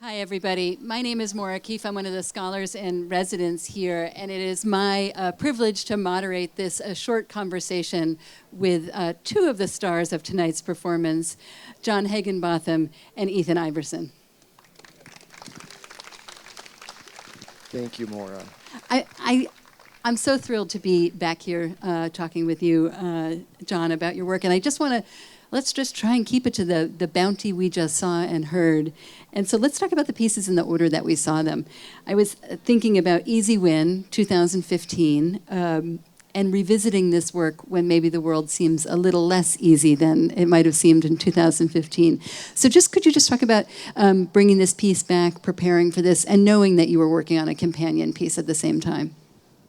Hi, everybody. My name is Maura Keefe. I'm one of the scholars in residence here, and it is my privilege to moderate this short conversation with two of the stars of tonight's performance, John Heginbotham and Ethan Iverson. Thank you, Maura. I'm so thrilled to be back here talking with you, John, about your work, and I just want to let's just try and keep it to the bounty we just saw and heard. And so let's talk about the pieces in the order that we saw them. I was thinking about Easywin, 2015, and revisiting this work when maybe the world seems a little less easy than it might have seemed in 2015. So could you just talk about bringing this piece back, preparing for this, and knowing that you were working on a companion piece at the same time?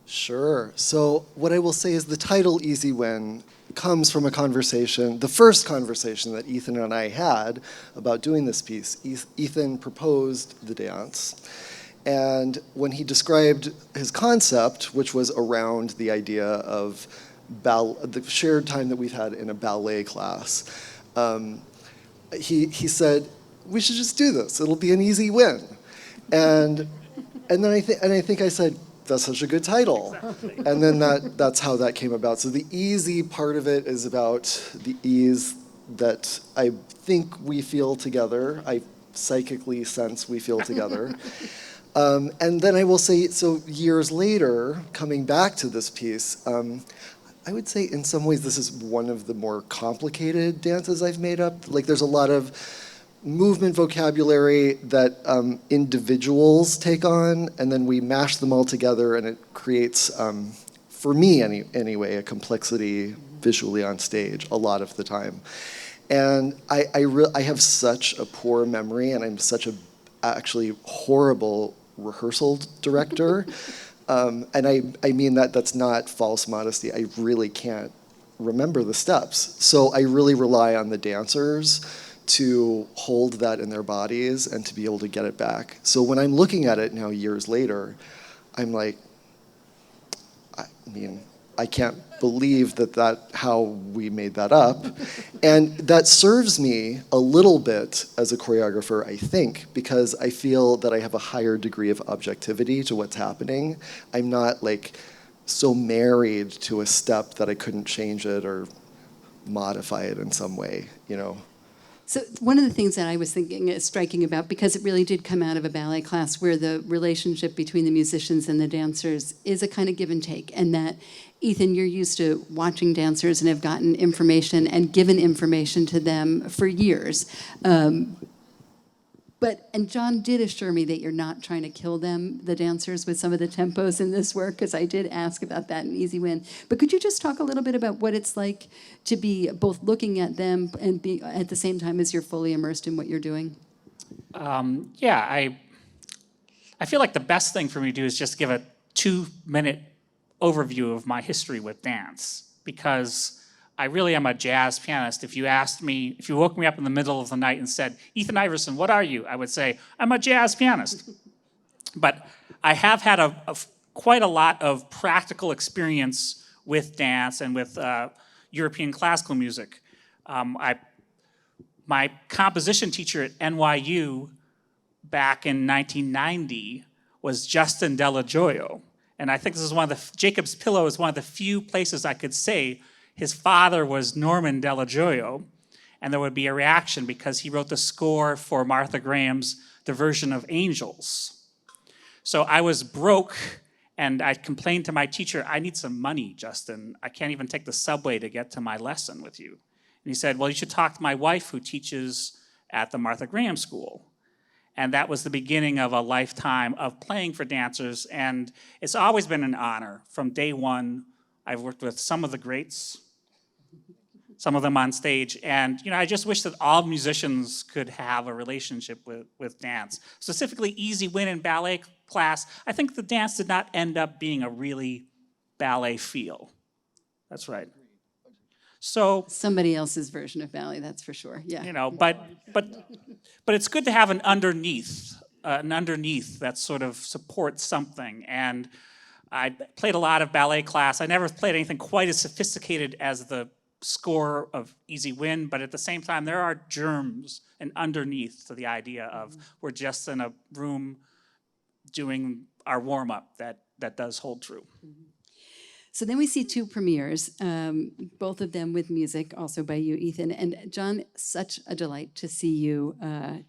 Sure. So what I will say is the title Easywin comes from a conversation, the first conversation that Ethan and I had about doing this piece. Ethan proposed the dance, and when he described his concept, which was around the idea of the shared time that we've had in a ballet class, he said, we should just do this. It'll be an easy win. And then I think I said, that's such a good title. Exactly. And then that's how that came about. So the easy part of it is about the ease that I think we feel together. I psychically sense we feel together. And then I will say, so years later, coming back to this piece, I would say in some ways this is one of the more complicated dances I've made up. Like there's a lot of movement vocabulary that individuals take on, and then we mash them all together, and it creates, for me anyway, a complexity visually on stage a lot of the time. And I have such a poor memory, and I'm such a actually horrible rehearsal director. And I mean that's not false modesty. I really can't remember the steps. So I really rely on the dancers to hold that in their bodies and to be able to get it back. So when I'm looking at it now years later, I'm like, I mean, I can't believe that how we made that up. And that serves me a little bit as a choreographer, I think, because I feel that I have a higher degree of objectivity to what's happening. I'm not like so married to a step that I couldn't change it or modify it in some way, you know? So one of the things that I was thinking is striking about, because it really did come out of a ballet class where the relationship between the musicians and the dancers is a kind of give and take, and that, Ethan, you're used to watching dancers and have gotten information and given information to them for years. And John did assure me that you're not trying to kill them, the dancers, with some of the tempos in this work, because I did ask about that in Easywin. But could you just talk a little bit about what it's like to be both looking at them and be at the same time as you're fully immersed in what you're doing? I feel like the best thing for me to do is just give a 2-minute overview of my history with dance, because I really am a jazz pianist. If you woke me up in the middle of the night and said, Ethan Iverson, what are you? I would say, I'm a jazz pianist. But I have had quite a lot of practical experience with dance and with European classical music. My composition teacher at NYU back in 1990 was Justin Della Gioia. And I think this is Jacob's Pillow is one of the few places I could say his father was Norman Della Gioia, and there would be a reaction because he wrote the score for Martha Graham's Diversion of Angels. So I was broke, and I complained to my teacher, I need some money, Justin. I can't even take the subway to get to my lesson with you. And he said, well, you should talk to my wife who teaches at the Martha Graham School. And that was the beginning of a lifetime of playing for dancers, and it's always been an honor. From day one, I've worked with some of the greats, some of them on stage, and I just wish that all musicians could have a relationship with dance. Specifically, Easywin in ballet class, I think the dance did not end up being a really ballet feel. That's right. So somebody else's version of ballet, that's for sure. Yeah. But it's good to have an underneath that sort of supports something. And I played a lot of ballet class. I never played anything quite as sophisticated as the score of Easywin, but at the same time, there are germs and underneath to the idea of we're just in a room doing our warm-up that does hold true. So then we see two premieres, both of them with music, also by you, Ethan. And John, such a delight to see you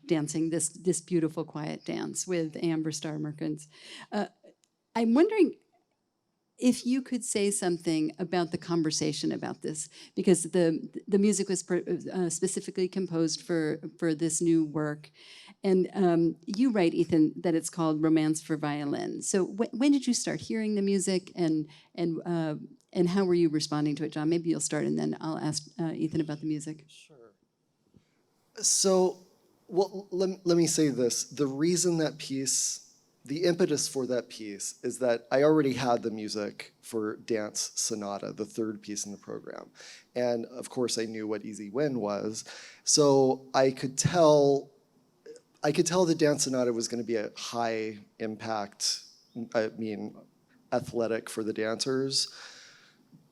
dancing this beautiful quiet dance with Amber Starr-Merkins. I'm wondering if you could say something about the conversation about this, because the music was specifically composed for this new work. And you write, Ethan, that it's called Romance for Violin. So when did you start hearing the music, and how were you responding to it, John? Maybe you'll start, and then I'll ask Ethan about the music. Sure. So, well, let me say this. The reason that piece, the impetus for that piece, is that I already had the music for Dance Sonata, the third piece in the program. And of course, I knew what Easywin was. So I could tell the Dance Sonata was going to be a high impact, athletic for the dancers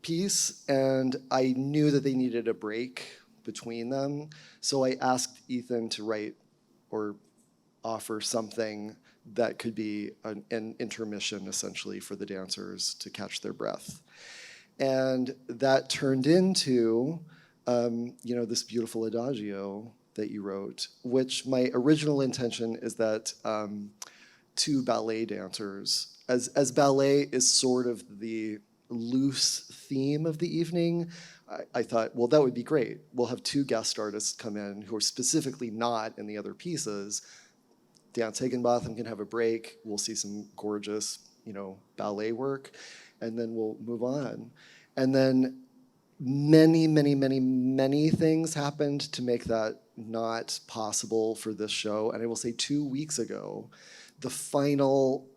piece. And I knew that they needed a break between them. So I asked Ethan to write or offer something that could be an intermission, essentially, for the dancers to catch their breath. And that turned into, this beautiful adagio that you wrote, which my original intention is that two ballet dancers, as ballet is sort of the loose theme of the evening, I thought, well, that would be great. We'll have two guest artists come in who are specifically not in the other pieces. Dance Heginbotham can have a break. We'll see some gorgeous, ballet work, and then we'll move on. And then many, many, many, many things happened to make that not possible for this show. And I will say 2 weeks ago, the final,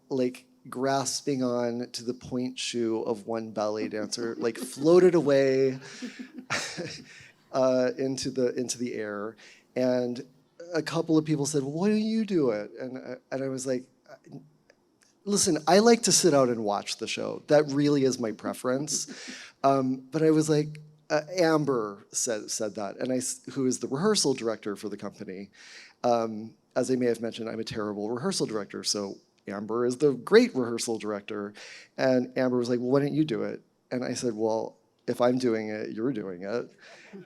grasping on to the point shoe of one ballet dancer, floated away into the air. And a couple of people said, well, why don't you do it? And I was like, listen, I like to sit out and watch the show. That really is my preference. But I was like, Amber said that, and who is the rehearsal director for the company. As I may have mentioned, I'm a terrible rehearsal director, so Amber is the great rehearsal director. And Amber was like, well, why don't you do it? And I said, well, if I'm doing it, you're doing it.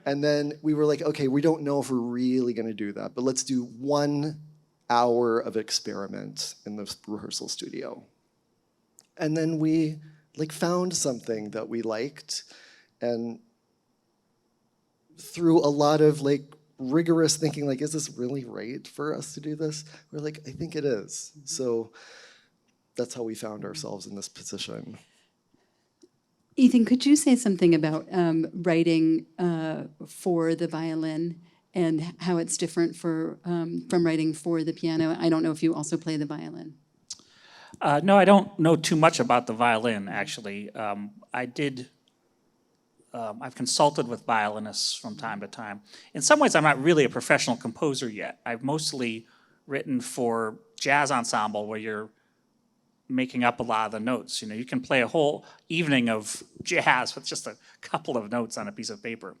And then we were like, okay, we don't know if we're really going to do that, but let's do 1 hour of experiment in the rehearsal studio. And then we found something that we liked, and through a lot of rigorous thinking, is this really right for us to do this? We're like, I think it is. So that's how we found ourselves in this position. Ethan, could you say something about writing for the violin and how it's different from writing for the piano? I don't know if you also play the violin. No, I don't know too much about the violin, actually. I've consulted with violinists from time to time. In some ways, I'm not really a professional composer yet. I've mostly written for jazz ensemble where you're making up a lot of the notes. You can play a whole evening of jazz with just a couple of notes on a piece of paper.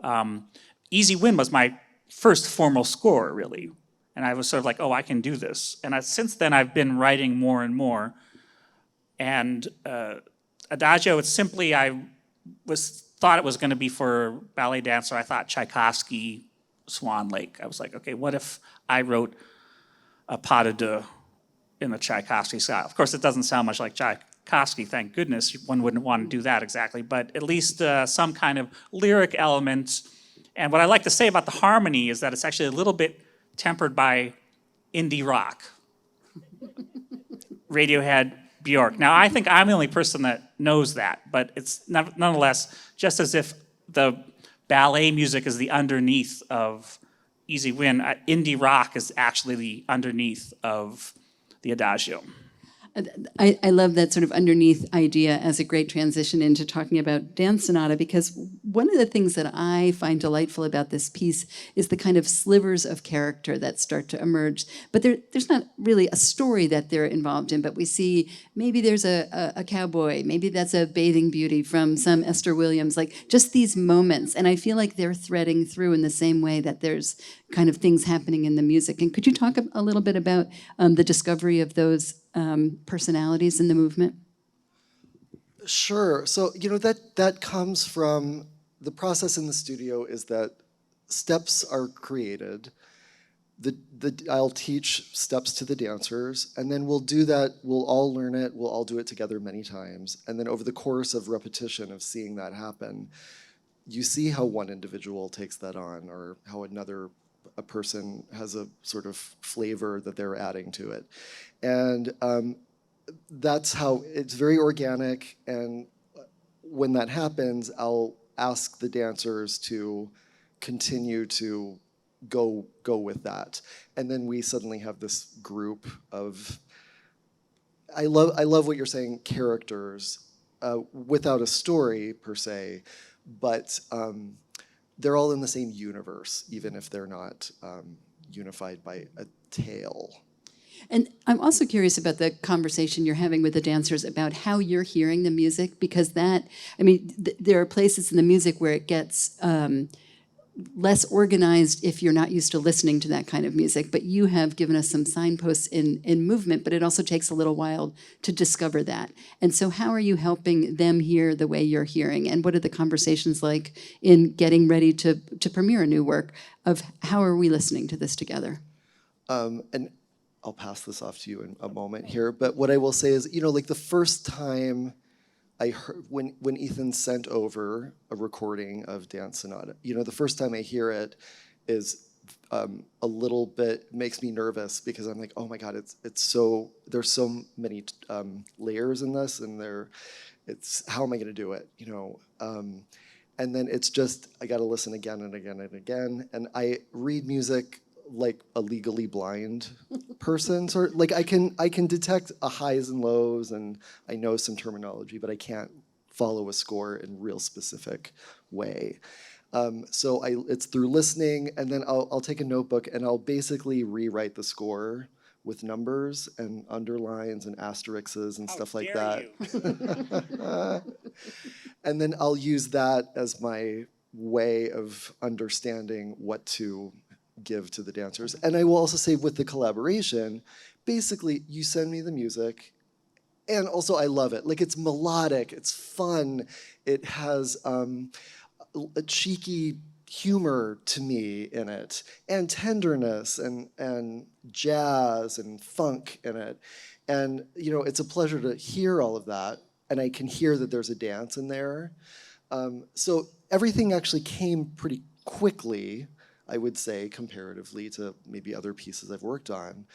Easywin was my first formal score, really. And I was sort of like, oh, I can do this. And since then, I've been writing more and more. And Adagio, it's simply, thought it was going to be for ballet dancer. I thought Tchaikovsky, Swan Lake. I was like, okay, what if I wrote a pas de deux in the Tchaikovsky style? Of course, it doesn't sound much like Tchaikovsky, thank goodness. One wouldn't want to do that exactly, but at least some kind of lyric element. And what I like to say about the harmony is that it's actually a little bit tempered by indie rock. Radiohead, Bjork. Now, I think I'm the only person that knows that, but it's nonetheless just as if the ballet music is the underneath of Easywin, indie rock is actually the underneath of the Adagio. I love that sort of underneath idea as a great transition into talking about dance sonata, because one of the things that I find delightful about this piece is the kind of slivers of character that start to emerge. But there's not really a story that they're involved in, but we see maybe there's a cowboy, maybe that's a bathing beauty from some Esther Williams, like just these moments. And I feel like they're threading through in the same way that there's kind of things happening in the music. And could you talk a little bit about the discovery of those personalities in the movement? Sure. So, that comes from the process in the studio is that steps are created. I'll teach steps to the dancers, and then we'll do that. We'll all learn it. We'll all do it together many times. And then over the course of repetition of seeing that happen, you see how one individual takes that on, or how a person has a sort of flavor that they're adding to it. And that's how it's very organic. And when that happens, I'll ask the dancers to continue to go with that. And then we suddenly have this group of, I love what you're saying, characters without a story per se, but they're all in the same universe, even if they're not unified by a tale. And I'm also curious about the conversation you're having with the dancers about how you're hearing the music, because there are places in the music where it gets less organized if you're not used to listening to that kind of music. But you have given us some signposts in movement, but it also takes a little while to discover that. And so how are you helping them hear the way you're hearing? And what are the conversations like in getting ready to premiere a new work of how are we listening to this together? And I'll pass this off to you in a moment here, but what I will say is, like the first time I heard, when Ethan sent over a recording of Dance Sonata, the first time I hear it is a little bit, makes me nervous, because I'm like, oh my God, there's so many layers in this, and how am I gonna do it, and then it's just, I gotta listen again and again and again, and I read music like a legally blind person, sort of. Like I can detect highs and lows, and I know some terminology, but I can't follow a score in a real specific way. So it's through listening, and then I'll take a notebook and I'll basically rewrite the score with numbers and underlines and asterisks and stuff like that. And then I'll use that as my way of understanding what to give to the dancers. And I will also say, with the collaboration, basically you send me the music, and also I love it. Like, it's melodic, it's fun, it has a cheeky humor to me in it, and tenderness, and jazz and funk in it. And it's a pleasure to hear all of that, and I can hear that there's a dance in there. So everything actually came pretty quickly, I would say, comparatively to maybe other pieces I've worked on.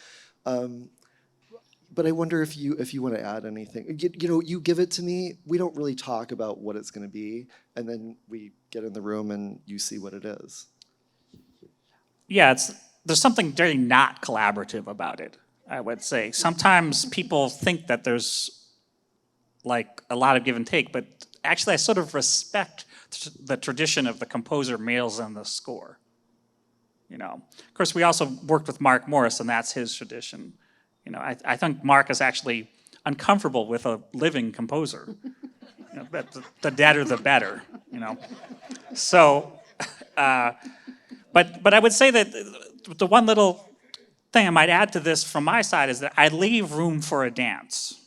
But I wonder if you want to add anything. You give it to me, we don't really talk about what it's going to be, and then we get in the room and you see what it is. Yeah, there's something very not collaborative about it, I would say. Sometimes people think that there's like a lot of give and take, but actually I sort of respect the tradition of the composer mails in the score. Of course, we also worked with Mark Morris, and that's his tradition. I think Mark is actually uncomfortable with a living composer. The deader, the better. So, but I would say that the one little thing I might add to this from my side is that I leave room for a dance.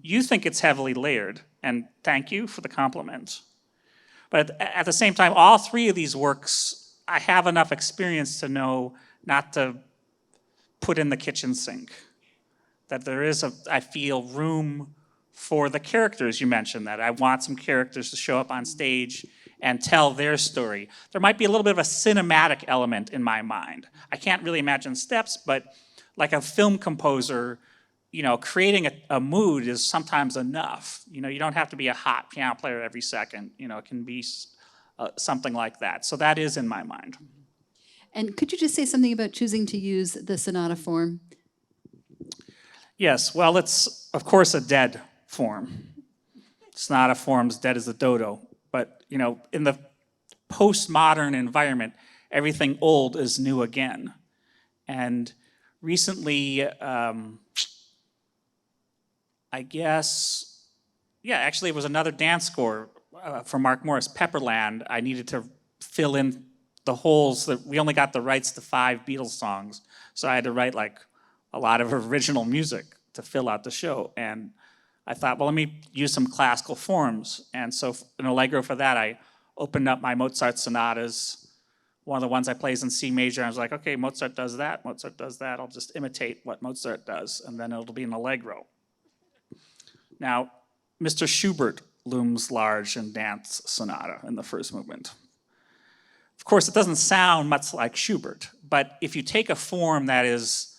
You think it's heavily layered, and thank you for the compliment. But at the same time, all three of these works, I have enough experience to know not to put in the kitchen sink. That there is, I feel, room for the characters you mentioned, that I want some characters to show up on stage and tell their story. There might be a little bit of a cinematic element in my mind. I can't really imagine steps, but like a film composer, creating a mood is sometimes enough. You don't have to be a hot piano player every second. It can be something like that. So that is in my mind. And could you just say something about choosing to use the sonata form? Yes, well, it's, of course, a dead form. Sonata form's dead as a dodo. But, you know, in the postmodern environment, everything old is new again. And recently, I guess, yeah, actually it was another dance score from Mark Morris, Pepperland. I needed to fill in the holes. That we only got the rights to 5 Beatles songs, so I had to write like a lot of original music to fill out the show. And I thought, well, let me use some classical forms. And so in Allegro for that, I opened up my Mozart sonatas. One of the ones I plays in C major, I was like, okay, Mozart does that, I'll just imitate what Mozart does, and then it'll be an Allegro. Now, Mr. Schubert looms large in Dance Sonata in the first movement. Of course, it doesn't sound much like Schubert, but if you take a form that is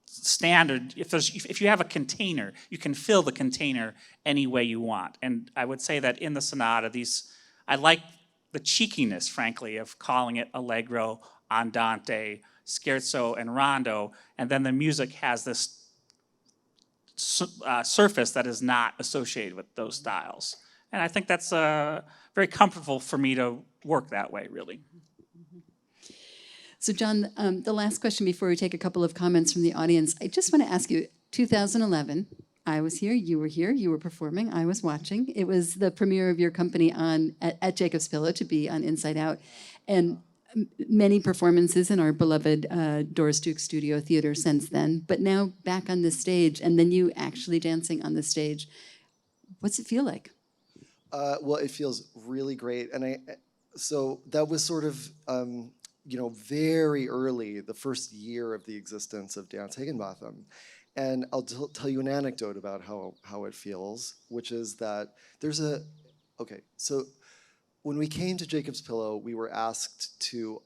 standard, if you have a container, you can fill the container any way you want. And I would say that in the sonata, I like the cheekiness, frankly, of calling it Allegro, Andante, Scherzo, and Rondo, and then the music has this surface that is not associated with those styles. And I think that's very comfortable for me to work that way, really. So John, the last question before we take a couple of comments from the audience, I just want to ask you, 2011, I was here, you were performing, I was watching. It was the premiere of your company at Jacob's Pillow to be on Inside Out. And many performances in our beloved Doris Duke Studio Theater since then, but now back on the stage, and then you actually dancing on the stage. What's it feel like? Well, it feels really great. And so that was sort of, very early, the first year of the existence of Dance Heginbotham. And I'll tell you an anecdote about how it feels, which is that so when we came to Jacob's Pillow, we were asked to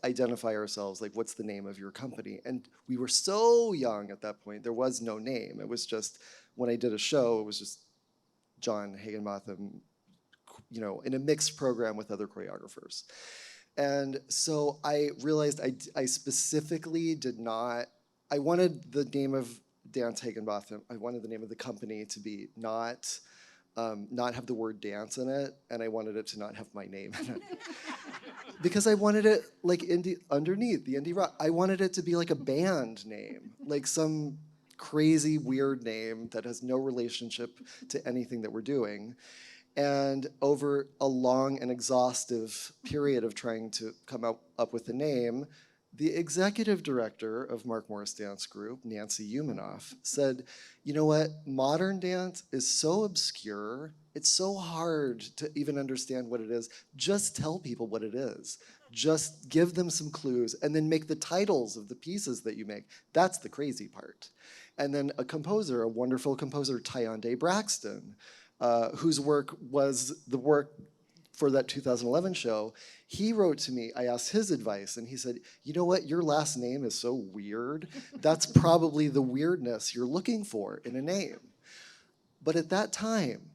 identify ourselves, like, what's the name of your company? And we were so young at that point, there was no name. It was just, when I did a show, it was just John Heginbotham, in a mixed program with other choreographers. And so I realized I specifically did not, I wanted the name of Dance Heginbotham, I wanted the name of the company to be not have the word dance in it, and I wanted it to not have my name in it. Because I wanted it like underneath the indie rock. I wanted it to be like a band name, like some crazy weird name that has no relationship to anything that we're doing. And over a long and exhaustive period of trying to come up with a name, the executive director of Mark Morris Dance Group, Nancy Umanoff, said, you know what, modern dance is so obscure, it's so hard to even understand what it is. Just tell people what it is. Just give them some clues and then make the titles of the pieces that you make. That's the crazy part. And then a wonderful composer, Tyonde Braxton, whose work was the work for that 2011 show, he wrote to me, I asked his advice, and he said, you know what, your last name is so weird. That's probably the weirdness you're looking for in a name. But at that time,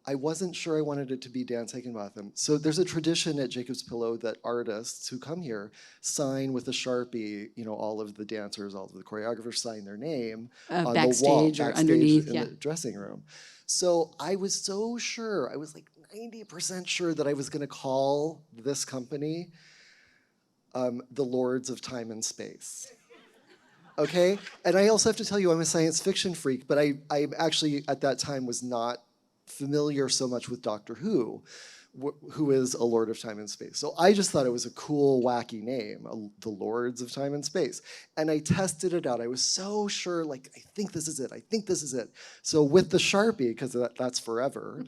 I wasn't sure I wanted it to be Dance Heginbotham. So there's a tradition at Jacob's Pillow that artists who come here sign with a Sharpie, all of the dancers, all of the choreographers sign their name on the wall, backstage or underneath, in the dressing room. So I was so sure, I was like 90% sure that I was gonna call this company the Lords of Time and Space. Okay? And I also have to tell you, I'm a science fiction freak, but I actually at that time was not familiar so much with Doctor Who is a Lord of Time and Space. So I just thought it was a cool, wacky name, the Lords of Time and Space. And I tested it out. I was so sure, like, I think this is it. So with the Sharpie, because that's forever,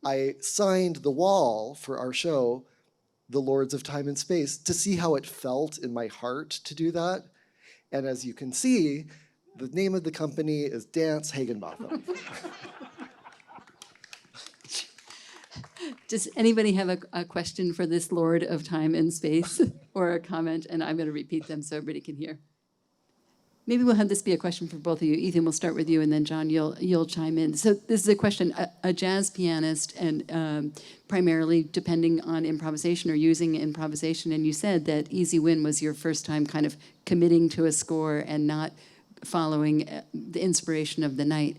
I signed the wall for our show, the Lords of Time and Space, to see how it felt in my heart to do that. And as you can see, the name of the company is Dance Heginbotham. Does anybody have a question for this Lord of Time and Space or a comment? And I'm going to repeat them so everybody can hear. Maybe we'll have this be a question for both of you. Ethan, we'll start with you, and then John, you'll chime in. So this is a question. A jazz pianist, and primarily depending on improvisation or using improvisation, and you said that Easywin was your first time kind of committing to a score and not following the inspiration of the night.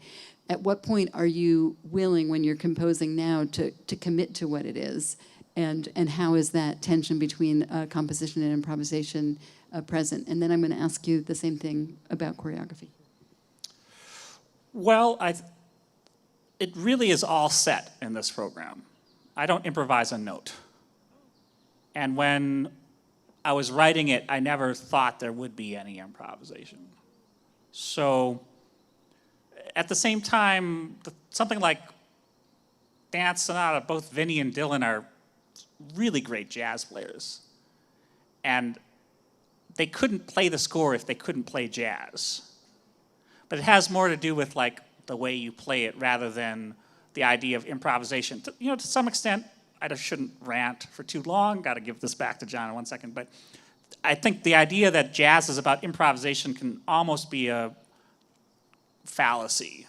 At what point are you willing, when you're composing now, to commit to what it is? And how is that tension between composition and improvisation present? And then I'm going to ask you the same thing about choreography. Well, it really is all set in this program. I don't improvise a note. And when I was writing it, I never thought there would be any improvisation. So at the same time, something like Dance Sonata, both Vinny and Dylan are really great jazz players. And they couldn't play the score if they couldn't play jazz. But it has more to do with like the way you play it rather than the idea of improvisation. To some extent, I just shouldn't rant for too long. Got to give this back to John in 1 second. But I think the idea that jazz is about improvisation can almost be a fallacy.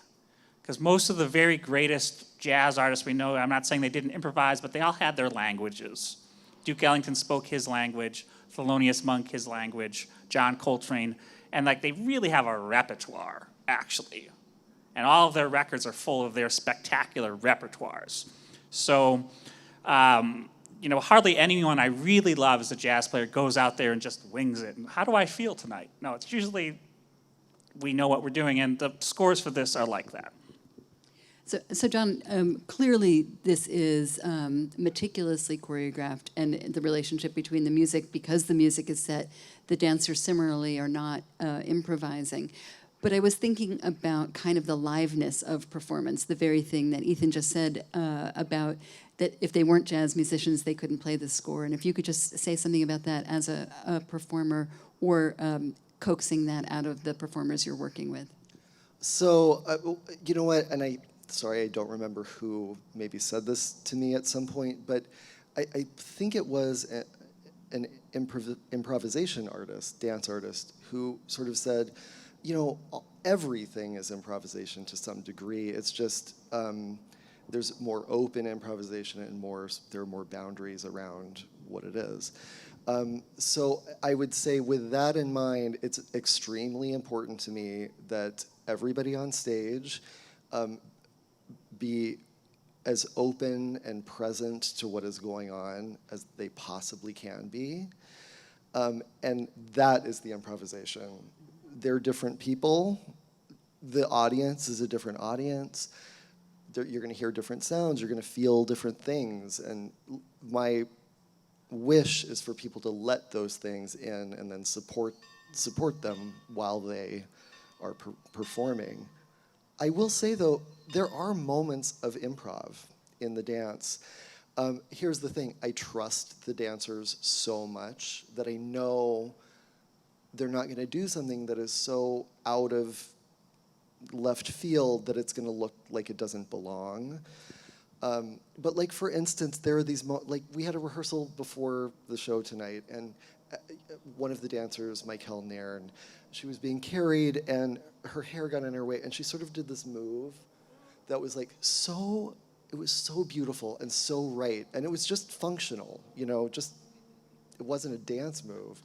Because most of the very greatest jazz artists we know, I'm not saying they didn't improvise, but they all had their languages. Duke Ellington spoke his language, Thelonious Monk his language, John Coltrane, and like they really have a repertoire, actually. And all of their records are full of their spectacular repertoires. So, hardly anyone I really love as a jazz player goes out there and just wings it. And how do I feel tonight? No, it's usually we know what we're doing, and the scores for this are like that. So John, clearly this is meticulously choreographed, and the relationship between the music, because the music is set, the dancers similarly are not improvising. But I was thinking about kind of the liveness of performance, the very thing that Ethan just said about that if they weren't jazz musicians, they couldn't play the score. And if you could just say something about that as a performer, or coaxing that out of the performers you're working with. So, you know what, and sorry, I don't remember who maybe said this to me at some point, but I think it was an improvisation artist, dance artist, who sort of said, everything is improvisation to some degree. It's just there's more open improvisation and there are more boundaries around what it is. So I would say with that in mind, it's extremely important to me that everybody on stage be as open and present to what is going on as they possibly can be. And that is the improvisation. They're different people. The audience is a different audience. You're going to hear different sounds. You're going to feel different things. And my wish is for people to let those things in and then support them while they are performing. I will say, though, there are moments of improv in the dance. Here's the thing. I trust the dancers so much that I know they're not going to do something that is so out of left field that it's going to look like it doesn't belong. But like, for instance, there are these, we had a rehearsal before the show tonight, and one of the dancers, Michael Nairn, she was being carried, and her hair got in her way, and she sort of did this move that was like it was so beautiful and so right, and it was just functional, it wasn't a dance move.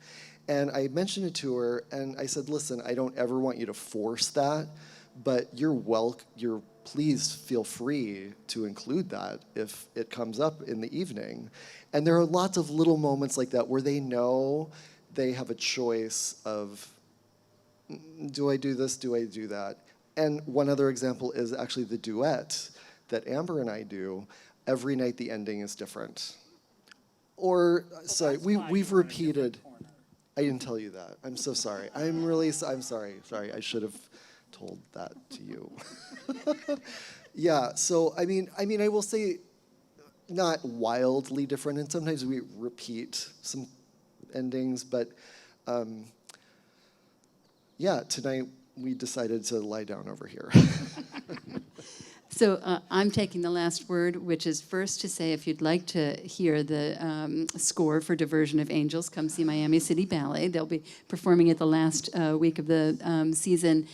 And I mentioned it to her, and I said, listen, I don't ever want you to force that, but please feel free to include that if it comes up in the evening. And there are lots of little moments like that where they know they have a choice of, do I do this, do I do that? And one other example is actually the duet that Amber and I do. Every night the ending is different. Or, sorry, we've repeated. I didn't tell you that. I'm so sorry. I'm sorry. Sorry, I should have told that to you. Yeah, so I mean, I will say not wildly different, and sometimes we repeat some endings, but yeah, tonight we decided to lie down over here. So I'm taking the last word, which is first to say, if you'd like to hear the score for Diversion of Angels, come see Miami City Ballet. They'll be performing it the last week of the season.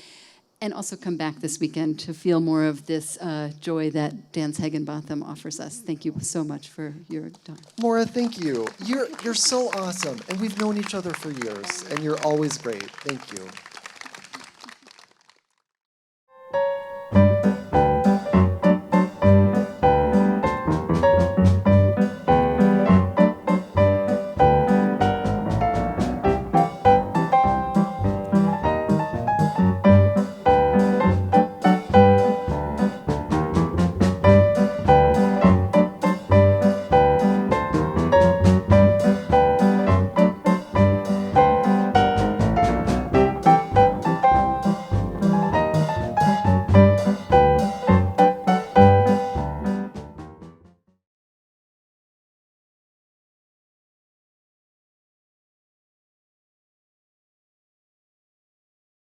And also come back this weekend to feel more of this joy that Dance Heginbotham offers us. Thank you so much for your time. Maura, thank you. You're so awesome, and we've known each other for years, and you're always great. Thank you.